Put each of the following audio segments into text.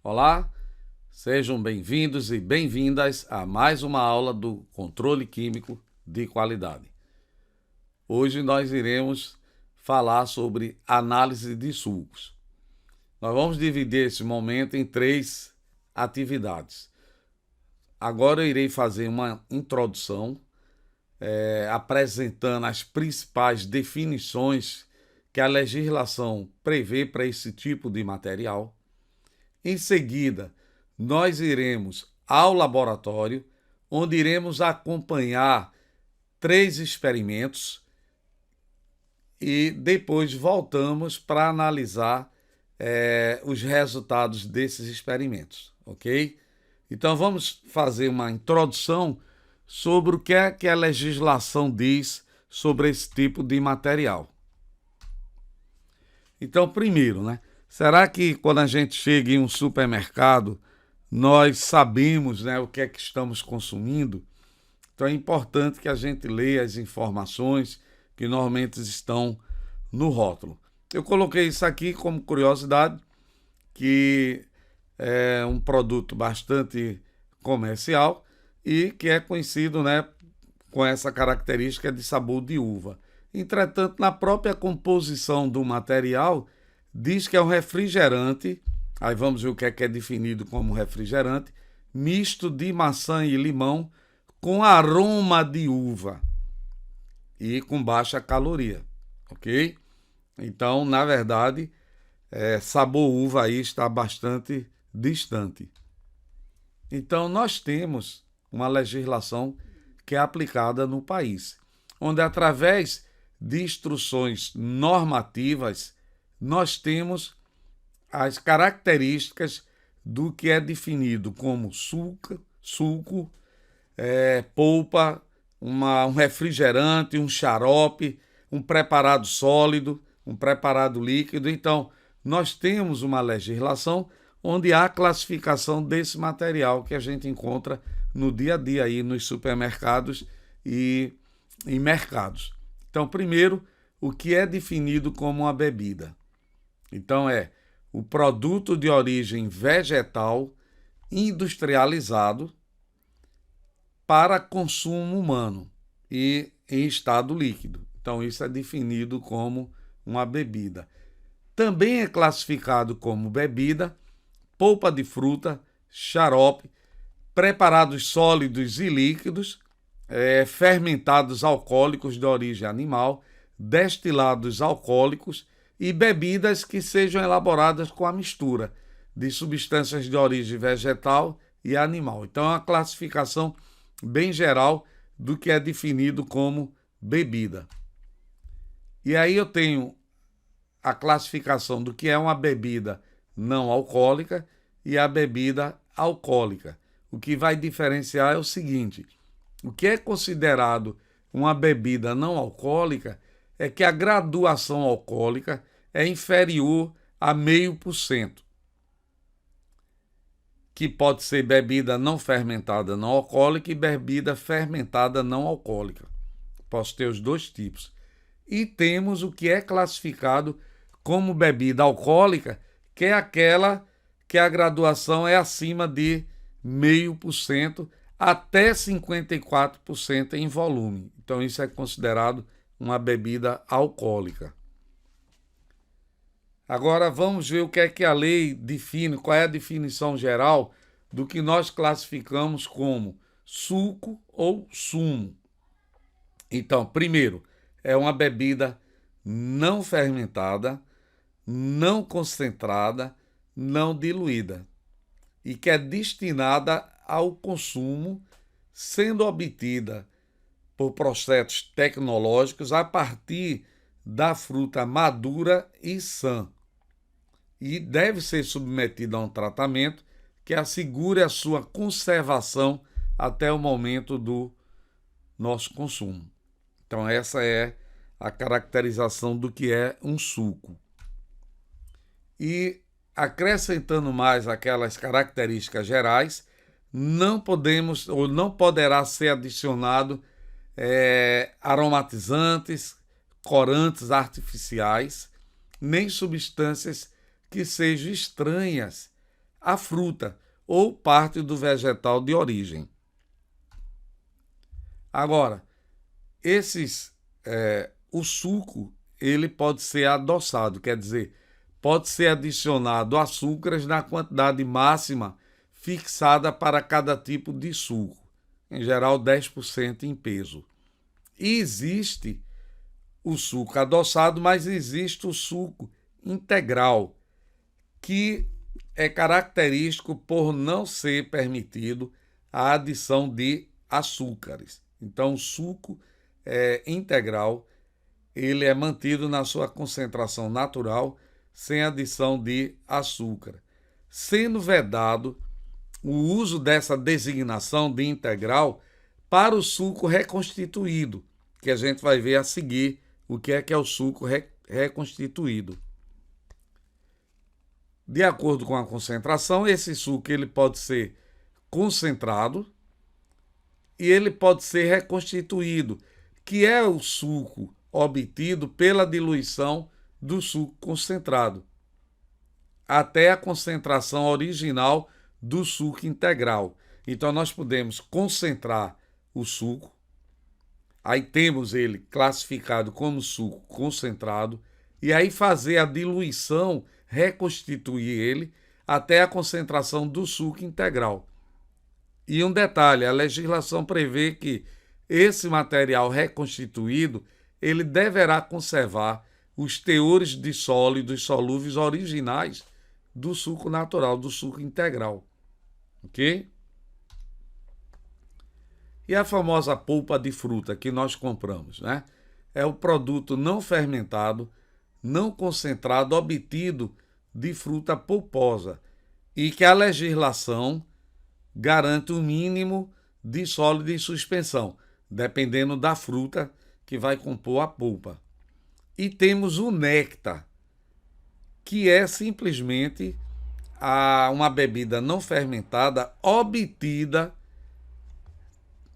Olá, sejam bem-vindos e bem-vindas a mais uma aula do controle químico de qualidade. Hoje nós iremos falar sobre análise de sucos. Nós vamos dividir esse momento em 3 atividades. Agora eu irei fazer uma introdução, apresentando as principais definições que a legislação prevê para esse tipo de material. Em seguida, nós iremos ao laboratório, onde iremos acompanhar 3 experimentos e depois voltamos para analisar os resultados desses experimentos, ok? Então vamos fazer uma introdução sobre o que é que a legislação diz sobre esse tipo de material. Então, primeiro, será que quando a gente chega em um supermercado, nós sabemos, o que é que estamos consumindo? Então é importante que a gente leia as informações que normalmente estão no rótulo. Eu coloquei isso aqui como curiosidade, que é um produto bastante comercial e que é conhecido, com essa característica de sabor de uva. Entretanto, na própria composição do material, diz que é um refrigerante, aí vamos ver o que é definido como refrigerante, misto de maçã e limão com aroma de uva e com baixa caloria, ok? Então, na verdade, sabor uva aí está bastante distante. Então, nós temos uma legislação que é aplicada no país, onde através de instruções normativas, nós temos as características do que é definido como suco, polpa, um refrigerante, um xarope, um preparado sólido, um preparado líquido. Então, nós temos uma legislação onde há classificação desse material que a gente encontra no dia a dia aí nos supermercados e em mercados. Então, primeiro, o que é definido como uma bebida? Então, é o produto de origem vegetal industrializado para consumo humano e em estado líquido. Então, isso é definido como uma bebida. Também é classificado como bebida polpa de fruta, xarope, preparados sólidos e líquidos, fermentados alcoólicos de origem animal, destilados alcoólicos e bebidas que sejam elaboradas com a mistura de substâncias de origem vegetal e animal. Então, é uma classificação bem geral do que é definido como bebida. E aí eu tenho a classificação do que é uma bebida não alcoólica e a bebida alcoólica. O que vai diferenciar é o seguinte: o que é considerado uma bebida não alcoólica é que a graduação alcoólica é inferior a 0,5%, que pode ser bebida não fermentada não alcoólica e bebida fermentada não alcoólica. Posso ter os 2 tipos. E temos o que é classificado como bebida alcoólica, que é aquela que a graduação é acima de 0,5% até 54% em volume. Então, isso é considerado uma bebida alcoólica. Agora, vamos ver o que é que a lei define, qual é a definição geral do que nós classificamos como suco ou sumo. Então, primeiro, é uma bebida não fermentada, não concentrada, não diluída e que é destinada ao consumo, sendo obtida por processos tecnológicos a partir da fruta madura e sã, e deve ser submetida a um tratamento que assegure a sua conservação até o momento do nosso consumo. Então, essa é a caracterização do que é um suco. E acrescentando mais aquelas características gerais, não podemos ou não poderá ser adicionado aromatizantes, corantes artificiais, nem substâncias que sejam estranhas a fruta ou parte do vegetal de origem. Agora, o suco ele pode ser adoçado, quer dizer, pode ser adicionado açúcares na quantidade máxima fixada para cada tipo de suco, em geral 10% em peso. E existe o suco adoçado, mas existe o suco integral, que é característico por não ser permitido a adição de açúcares. Então, o suco integral ele é mantido na sua concentração natural, sem adição de açúcar, sendo vedado o uso dessa designação de integral para o suco reconstituído, que a gente vai ver a seguir o que é o suco reconstituído. De acordo com a concentração, esse suco ele pode ser concentrado e ele pode ser reconstituído, que é o suco obtido pela diluição do suco concentrado, até a concentração original do suco integral. Então, nós podemos concentrar o suco, aí temos ele classificado como suco concentrado, e aí fazer a diluição, reconstituir ele até a concentração do suco integral. E um detalhe, a legislação prevê que esse material reconstituído ele deverá conservar os teores de sólidos solúveis originais do suco natural, do suco integral. Ok? E a famosa polpa de fruta que nós compramos, né? É o produto não fermentado, não concentrado, obtido de fruta polposa e que a legislação garante o mínimo de sólido em suspensão, dependendo da fruta que vai compor a polpa. E temos o néctar, que é simplesmente uma bebida não fermentada obtida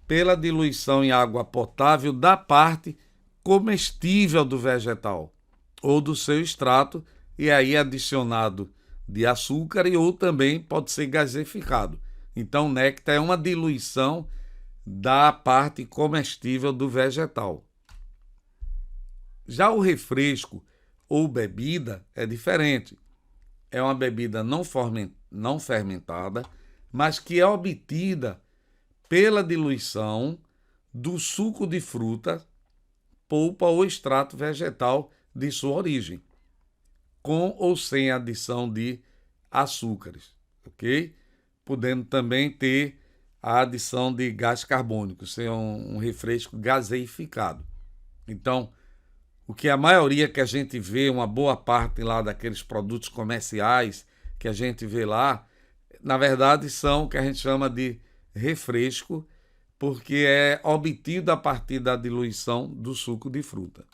pela diluição em água potável da parte comestível do vegetal ou do seu extrato, e aí adicionado de açúcar ou também pode ser gaseificado. Então, néctar é uma diluição da parte comestível do vegetal. Já o refresco ou bebida é diferente. É uma bebida não fermentada, mas que é obtida pela diluição do suco de fruta, polpa ou extrato vegetal de sua origem, com ou sem adição de açúcares, ok? Podendo também ter a adição de gás carbônico, ser um refresco gaseificado. Então, o que a maioria que a gente vê, uma boa parte lá daqueles produtos comerciais que a gente vê lá, na verdade são o que a gente chama de refresco, porque é obtido a partir da diluição do suco de fruta.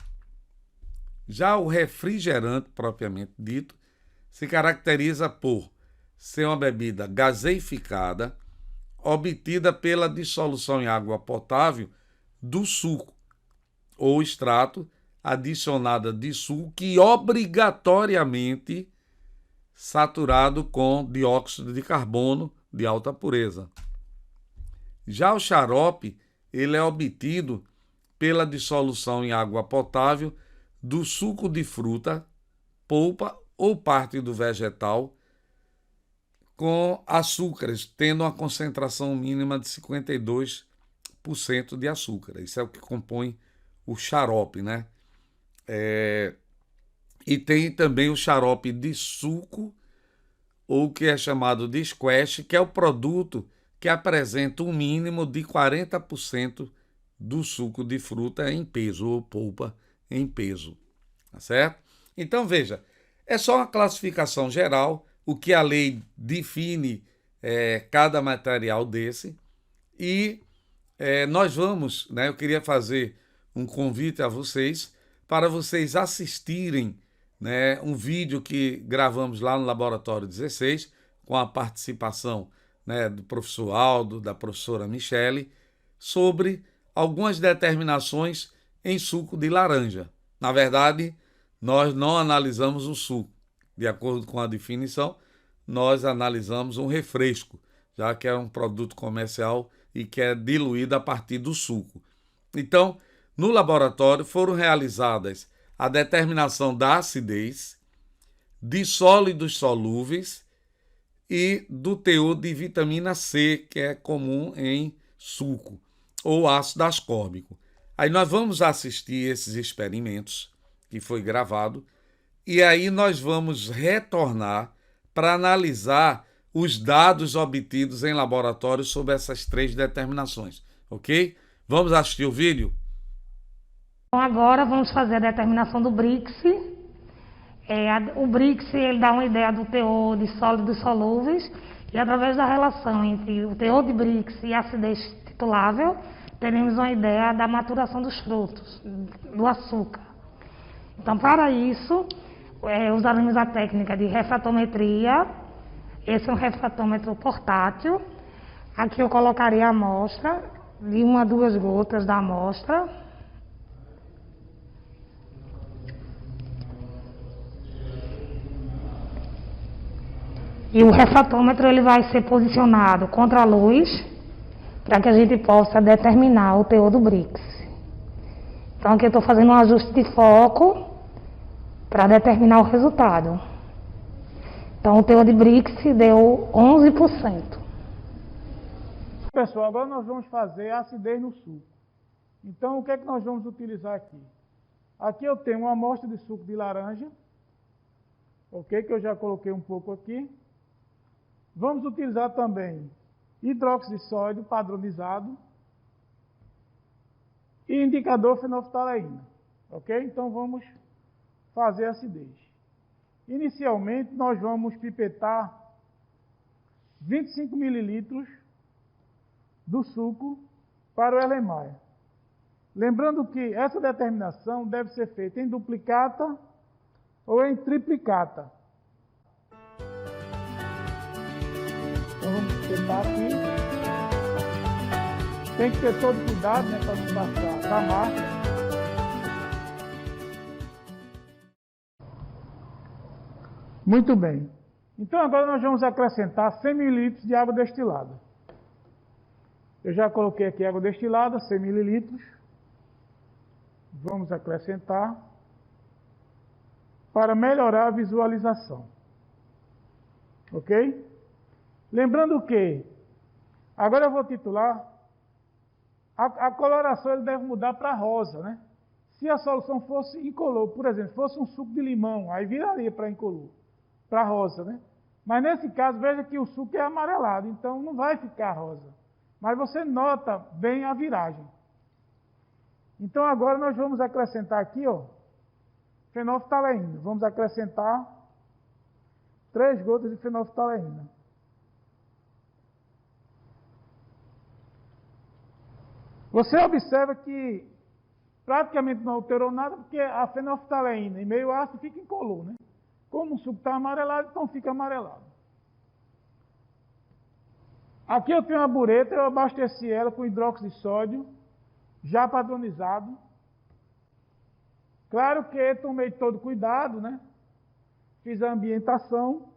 Já o refrigerante, propriamente dito, se caracteriza por ser uma bebida gaseificada, obtida pela dissolução em água potável do suco ou extrato adicionada de suco e obrigatoriamente saturado com dióxido de carbono de alta pureza. Já o xarope, ele é obtido pela dissolução em água potável do suco de fruta, polpa ou parte do vegetal, com açúcares, tendo uma concentração mínima de 52% de açúcar. Isso é o que compõe o xarope, né? E tem também o xarope de suco, ou que é chamado de squash, que é o produto que apresenta um mínimo de 40% do suco de fruta em peso, ou polpa em peso, tá certo? Então, veja, é só uma classificação geral, o que a lei define cada material desse, e nós vamos, né, eu queria fazer um convite a vocês, para vocês assistirem, né, um vídeo que gravamos lá no Laboratório 16, com a participação, né, do professor Aldo, da professora Michele, sobre algumas determinações em suco de laranja. Na verdade, nós não analisamos o suco de acordo com a definição, nós analisamos um refresco, já que é um produto comercial e que é diluído a partir do suco. Então, no laboratório foram realizadas a determinação da acidez, de sólidos solúveis e do teor de vitamina C, que é comum em suco, ou ácido ascórbico. Aí nós vamos assistir esses experimentos, que foi gravado, e aí nós vamos retornar para analisar os dados obtidos em laboratório sobre essas 3 determinações, ok? Vamos assistir o vídeo? Então agora vamos fazer a determinação do Brix. O Brix ele dá uma ideia do teor de sólidos solúveis e através da relação entre o teor de Brix e a acidez titulável, teremos uma ideia da maturação dos frutos, do açúcar. Então para isso, usaremos a técnica de refratometria. Esse é um refratômetro portátil. Aqui eu colocarei a amostra, de 1 a 2 gotas da amostra. E o refratômetro ele vai ser posicionado contra a luz para que a gente possa determinar o teor do Brix. Então aqui eu estou fazendo um ajuste de foco para determinar o resultado. Então o teor de Brix deu 11%. Pessoal, agora nós vamos fazer a acidez no suco. Então o que é que nós vamos utilizar aqui? Aqui eu tenho uma amostra de suco de laranja, ok? Que eu já coloquei um pouco aqui. Vamos utilizar também hidróxido de sódio padronizado e indicador fenolftaleína, ok? Então vamos fazer a acidez. Inicialmente nós vamos pipetar 25 ml do suco para o Erlenmeyer. Lembrando que essa determinação deve ser feita em duplicata ou em triplicata. Então vamos pipetar aqui. Tem que ter todo cuidado, né, para não passar da marca. Muito bem. Então agora nós vamos acrescentar 100 ml de água destilada. Eu já coloquei aqui água destilada, 100 ml. Vamos acrescentar para melhorar a visualização. Ok? Lembrando que, agora eu vou titular, a coloração ele deve mudar para rosa, né? Se a solução fosse incolor, por exemplo, fosse um suco de limão, aí viraria para incolor, para rosa, né? Mas nesse caso, veja que o suco é amarelado, então não vai ficar rosa. Mas você nota bem a viragem. Então agora nós vamos acrescentar aqui, ó, fenolftaleína. Vamos acrescentar 3 gotas de fenolftaleína. Você observa que praticamente não alterou nada, porque a fenolftaleína em meio ácido fica incolor, né? Como o suco está amarelado, então fica amarelado. Aqui eu tenho uma bureta, eu abasteci ela com hidróxido de sódio, já padronizado. Claro que tomei todo cuidado, né? Fiz a ambientação.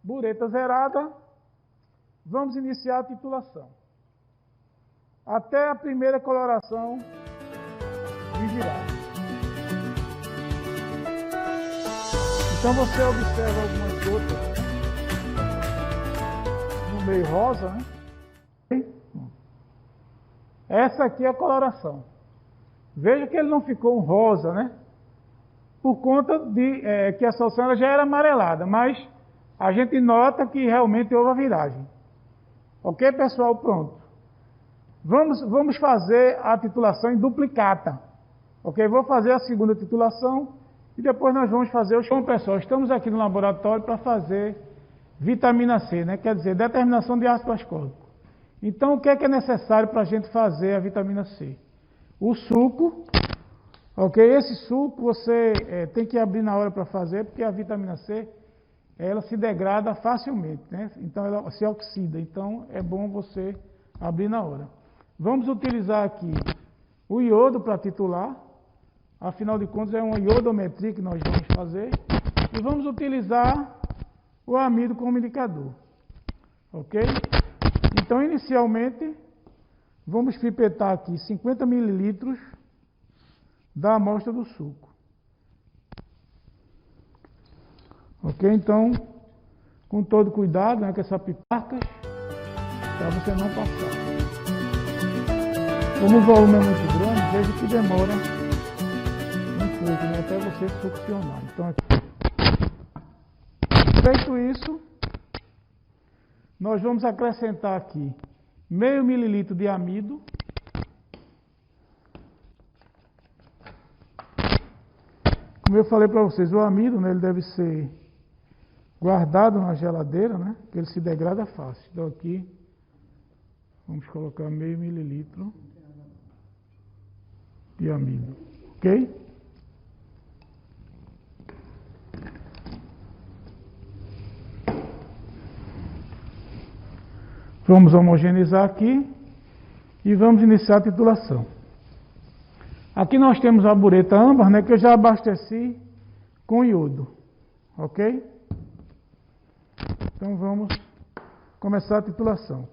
Bureta zerada. Vamos iniciar a titulação. Até a primeira coloração de viragem. Então você observa algumas gotas no meio rosa, né? Essa aqui é a coloração. Veja que ele não ficou um rosa, né? Por conta de que a solução ela já era amarelada, mas a gente nota que realmente houve a viragem. Ok, pessoal? Pronto. Vamos fazer a titulação em duplicata. Ok? Vou fazer a segunda titulação e depois nós vamos fazer os... Bom, pessoal, estamos aqui no laboratório para fazer vitamina C, né? Quer dizer, determinação de ácido ascórbico. Então, o que é necessário para a gente fazer a vitamina C? O suco, ok? Esse suco você tem que abrir na hora para fazer, porque a vitamina C, ela se degrada facilmente, né? Então, ela se oxida. Então, é bom você abrir na hora. Vamos utilizar aqui o iodo para titular. Afinal de contas, é uma iodometria que nós vamos fazer. E vamos utilizar o amido como indicador. Ok? Então, inicialmente, vamos pipetar aqui 50 ml da amostra do suco. Ok? Então, com todo cuidado, né, com essa piparca, para você não passar. Como o volume é muito grande, veja que demora um pouco, né, até você succionar. Então, aqui. Feito isso, nós vamos acrescentar aqui meio mililitro de amido. Como eu falei para vocês, o amido, né, ele deve ser guardado na geladeira, né, que ele se degrada fácil. Então aqui, vamos colocar meio mililitro de amido, ok? Vamos homogeneizar aqui e vamos iniciar a titulação. Aqui nós temos a bureta âmbar, né, que eu já abasteci com iodo, ok? Então vamos começar a titulação.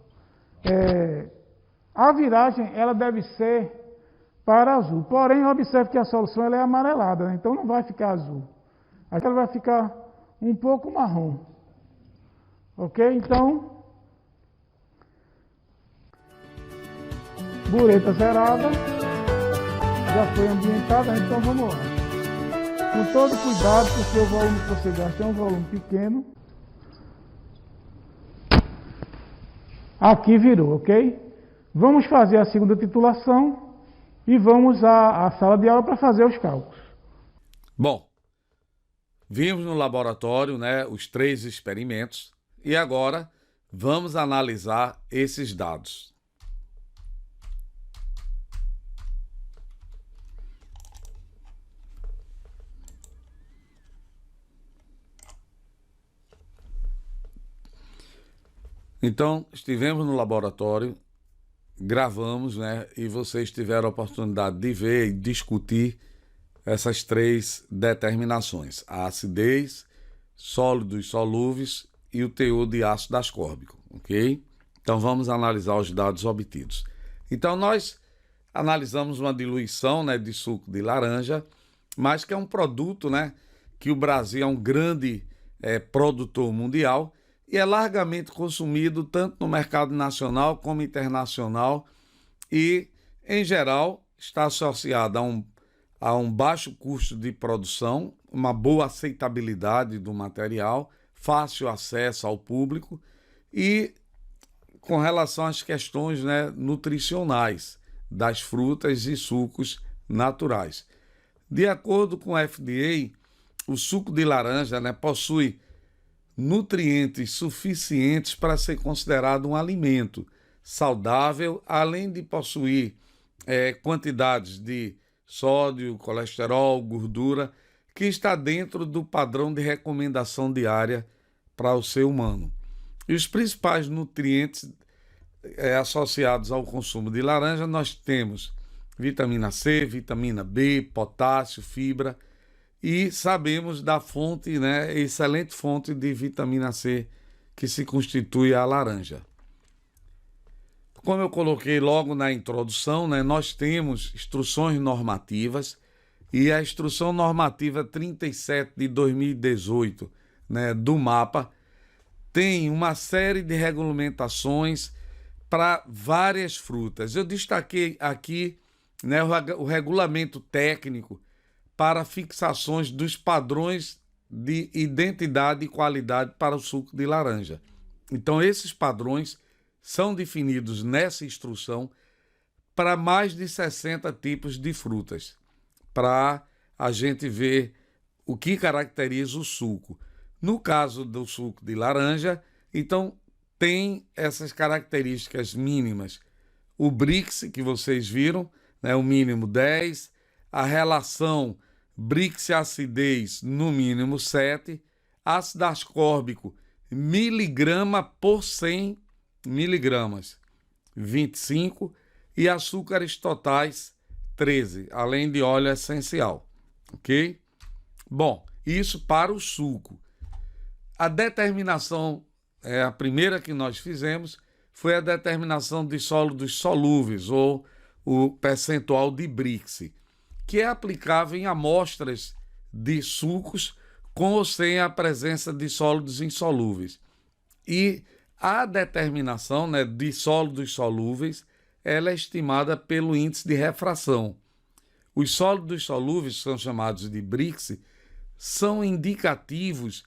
A viragem ela deve ser para azul, porém observe que a solução ela é amarelada, né, então não vai ficar azul. Aqui ela vai ficar um pouco marrom, ok? Então, bureta zerada, já foi ambientada, então vamos lá. Com todo cuidado, porque o volume que você gasta é um volume pequeno. Aqui virou, ok? Vamos fazer a segunda titulação e vamos à sala de aula para fazer os cálculos. Bom, vimos no laboratório, né, os 3 experimentos e agora vamos analisar esses dados. Então, estivemos no laboratório, gravamos, né, e vocês tiveram a oportunidade de ver e discutir essas 3 determinações: a acidez, sólidos solúveis e o teor de ácido ascórbico, ok? Então, vamos analisar os dados obtidos. Então, nós analisamos uma diluição, né, de suco de laranja, mas que é um produto, né, que o Brasil é um grande produtor mundial, e é largamente consumido tanto no mercado nacional como internacional e, em geral, está associado a um baixo custo de produção, uma boa aceitabilidade do material, fácil acesso ao público e com relação às questões, né, nutricionais das frutas e sucos naturais. De acordo com o FDA, o suco de laranja, né, possui nutrientes suficientes para ser considerado um alimento saudável, além de possuir quantidades de sódio, colesterol, gordura, que está dentro do padrão de recomendação diária para o ser humano. E os principais nutrientes associados ao consumo de laranja, nós temos vitamina C, vitamina B, potássio, fibra, e sabemos da fonte, né, excelente fonte de vitamina C que se constitui a laranja. Como eu coloquei logo na introdução, né, nós temos instruções normativas e a instrução normativa 37 de 2018, né, do MAPA, tem uma série de regulamentações para várias frutas. Eu destaquei aqui, né, o regulamento técnico para fixações dos padrões de identidade e qualidade para o suco de laranja. Então, esses padrões são definidos nessa instrução para mais de 60 tipos de frutas, para a gente ver o que caracteriza o suco. No caso do suco de laranja, então, tem essas características mínimas. O Brix, que vocês viram, né, o mínimo 10, a relação Brix-acidez no mínimo 7, ácido ascórbico miligrama por 100 miligramas, 25, e açúcares totais 13, além de óleo essencial, ok? Bom, isso para o suco. A determinação, a primeira que nós fizemos, foi a determinação de sólidos solúveis, ou o percentual de Brix, que é aplicável em amostras de sucos com ou sem a presença de sólidos insolúveis. E a determinação, né, de sólidos solúveis, ela é estimada pelo índice de refração. Os sólidos solúveis, que são chamados de Brix, são indicativos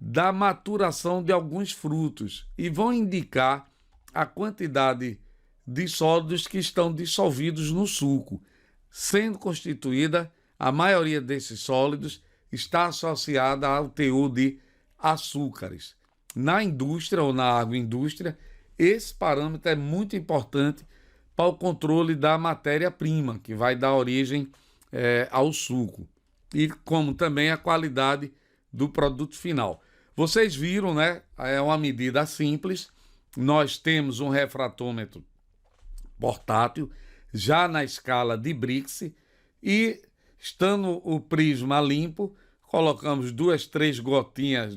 da maturação de alguns frutos e vão indicar a quantidade de sólidos que estão dissolvidos no suco, sendo constituída, a maioria desses sólidos está associada ao teor de açúcares. Na indústria ou na agroindústria, esse parâmetro é muito importante para o controle da matéria-prima, que vai dar origem ao suco, e como também a qualidade do produto final. Vocês viram, né? É uma medida simples. Nós temos um refratômetro portátil, já na escala de Brix, e estando o prisma limpo, colocamos 2, 3 gotinhas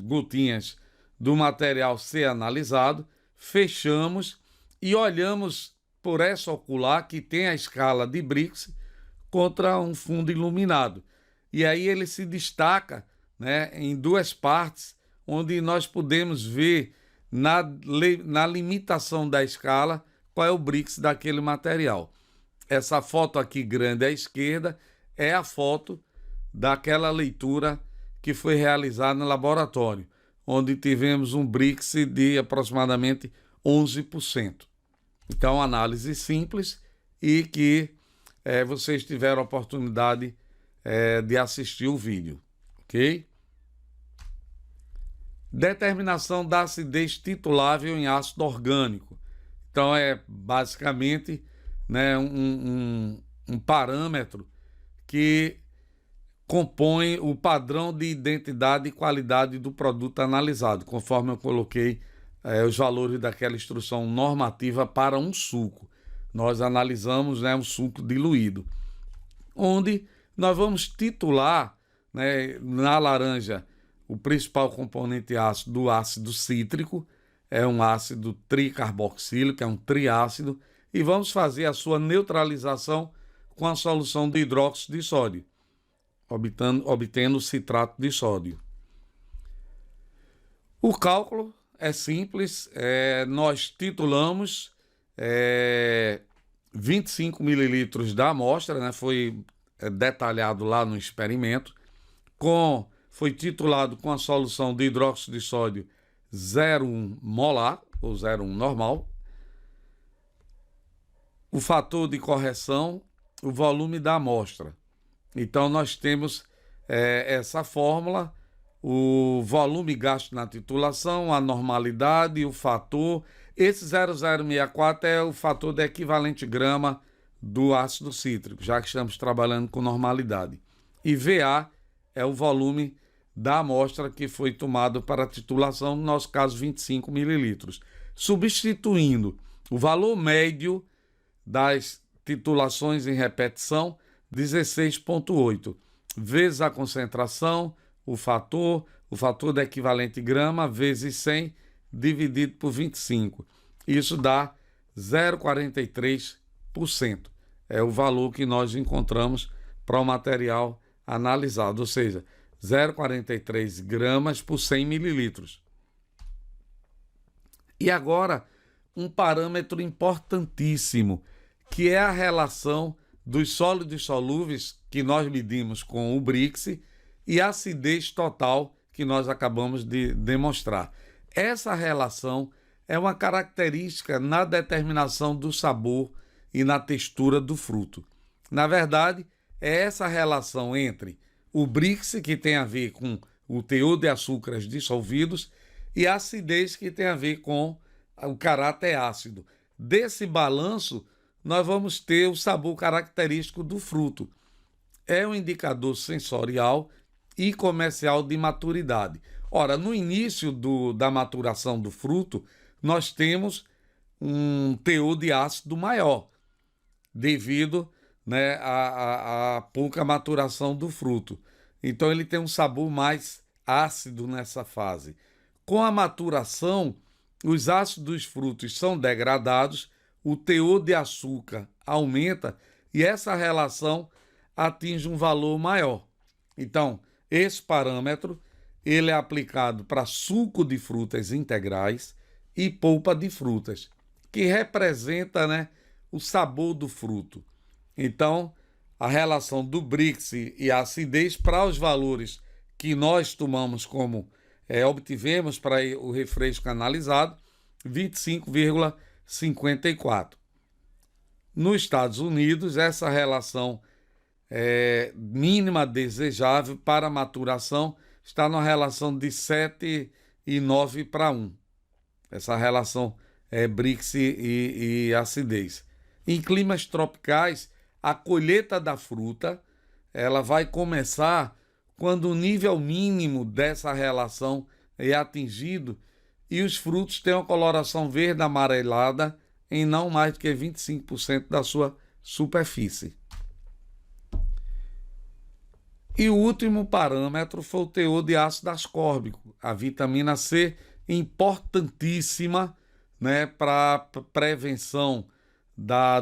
do material ser analisado, fechamos e olhamos por essa ocular que tem a escala de Brix contra um fundo iluminado. E aí ele se destaca, né, em 2 partes, onde nós podemos ver na limitação da escala qual é o Brix daquele material. Essa foto aqui grande à esquerda é a foto daquela leitura que foi realizada no laboratório, onde tivemos um Brix de aproximadamente 11%. Então, análise simples e que vocês tiveram a oportunidade de assistir o vídeo, ok? Determinação da acidez titulável em ácido orgânico. Então, é basicamente, né, um parâmetro que compõe o padrão de identidade e qualidade do produto analisado, conforme eu coloquei os valores daquela instrução normativa para um suco. Nós analisamos, né, um suco diluído, onde nós vamos titular, né, na laranja o principal componente ácido do ácido cítrico, é um ácido tricarboxílico, é um triácido, e vamos fazer a sua neutralização com a solução de hidróxido de sódio, obtendo citrato de sódio. O cálculo é simples, nós titulamos 25 mililitros da amostra, né, foi detalhado lá no experimento, foi titulado com a solução de hidróxido de sódio 0,1 molar, ou 0,1 normal, o fator de correção, o volume da amostra. Então nós temos essa fórmula, o volume gasto na titulação, a normalidade, o fator. Esse 0,064 é o fator de equivalente grama do ácido cítrico, já que estamos trabalhando com normalidade. E VA é o volume da amostra que foi tomado para a titulação, no nosso caso 25 mililitros. Substituindo o valor médio das titulações em repetição, 16,8, vezes a concentração, o fator da equivalente grama, vezes 100, dividido por 25. Isso dá 0,43%. É o valor que nós encontramos para o material analisado, ou seja, 0,43 gramas por 100 mililitros. E agora, um parâmetro importantíssimo, que é a relação dos sólidos solúveis que nós medimos com o Brix e a acidez total que nós acabamos de demonstrar. Essa relação é uma característica na determinação do sabor e na textura do fruto. Na verdade, é essa relação entre o Brix, que tem a ver com o teor de açúcares dissolvidos, e a acidez, que tem a ver com o caráter ácido. Desse balanço, nós vamos ter o sabor característico do fruto. É um indicador sensorial e comercial de maturidade. Ora, no início da maturação do fruto, nós temos um teor de ácido maior, devido, né, à pouca maturação do fruto. Então ele tem um sabor mais ácido nessa fase. Com a maturação, os ácidos dos frutos são degradados, o teor de açúcar aumenta e essa relação atinge um valor maior. Então, esse parâmetro ele é aplicado para suco de frutas integrais e polpa de frutas, que representa, né, o sabor do fruto. Então, a relação do Brix e a acidez para os valores que nós tomamos como obtivemos para o refresco analisado, 25,54. Nos Estados Unidos, essa relação mínima desejável para maturação está na relação de 7,9 para 1. Essa relação Brix e acidez. Em climas tropicais, a colheita da fruta ela vai começar quando o nível mínimo dessa relação é atingido e os frutos têm uma coloração verde amarelada em não mais do que 25% da sua superfície. E o último parâmetro foi o teor de ácido ascórbico, a vitamina C, importantíssima, né, para prevenção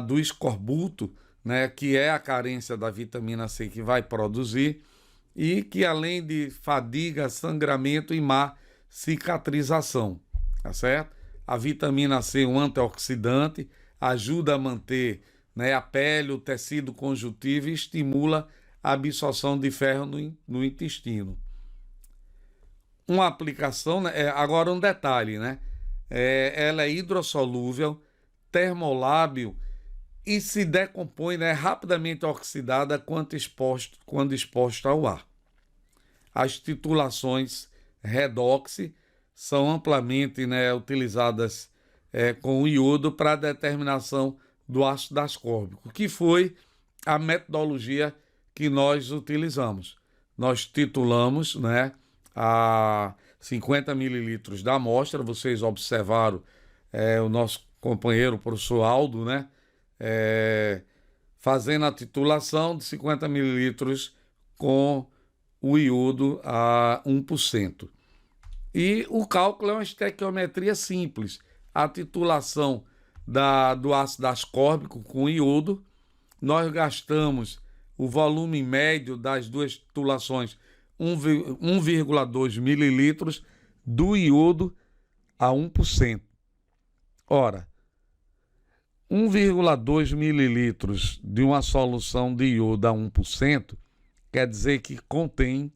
do escorbuto, né, que é a carência da vitamina C que vai produzir, e que além de fadiga, sangramento e má cicatrização, tá certo? A vitamina C é um antioxidante, ajuda a manter, né, a pele, o tecido conjuntivo e estimula a absorção de ferro no intestino. Uma aplicação, né, agora um detalhe, né? Ela é hidrossolúvel, termolábil e se decompõe, né, rapidamente oxidada quando exposta ao ar. As titulações redox são amplamente, né, utilizadas com o iodo para a determinação do ácido ascórbico, que foi a metodologia que nós utilizamos. Nós titulamos, né, a 50 mililitros da amostra. Vocês observaram o nosso companheiro, o professor Aldo, né, fazendo a titulação de 50 mililitros com o iodo a 1%. E o cálculo é uma estequiometria simples. A titulação do ácido ascórbico com iodo, nós gastamos o volume médio das duas titulações, 1,2 mililitros do iodo a 1%. Ora, 1,2 mililitros de uma solução de iodo a 1% quer dizer que contém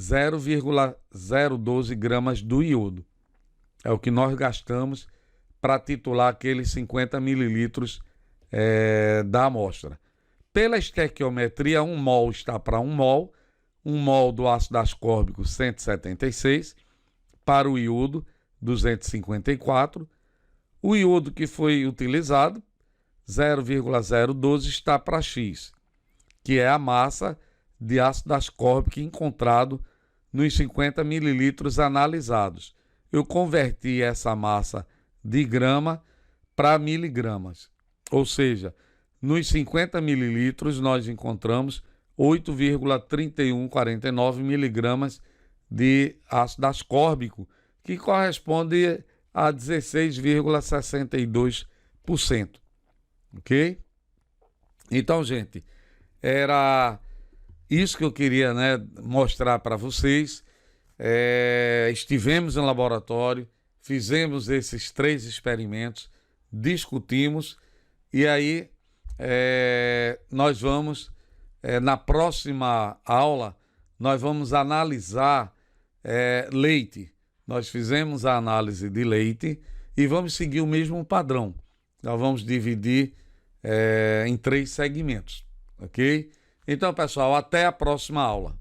0,012 gramas do iodo. É o que nós gastamos para titular aqueles 50 mililitros da amostra. Pela estequiometria, 1 mol está para 1 mol, 1 mol do ácido ascórbico 176, para o iodo 254. O iodo que foi utilizado, 0,012, está para X, que é a massa de ácido ascórbico encontrado nos 50 mililitros analisados. Eu converti essa massa de grama para miligramas, ou seja, nos 50 mililitros nós encontramos 8,3149 miligramas de ácido ascórbico, que corresponde a 16,62%. Ok? Então, gente, era isso que eu queria, né, mostrar para vocês. Estivemos no laboratório, fizemos esses 3 experimentos, discutimos e aí nós vamos, na próxima aula, nós vamos analisar leite. Nós fizemos a análise de leite e vamos seguir o mesmo padrão. Nós vamos dividir em 3 segmentos, ok? Então, pessoal, até a próxima aula.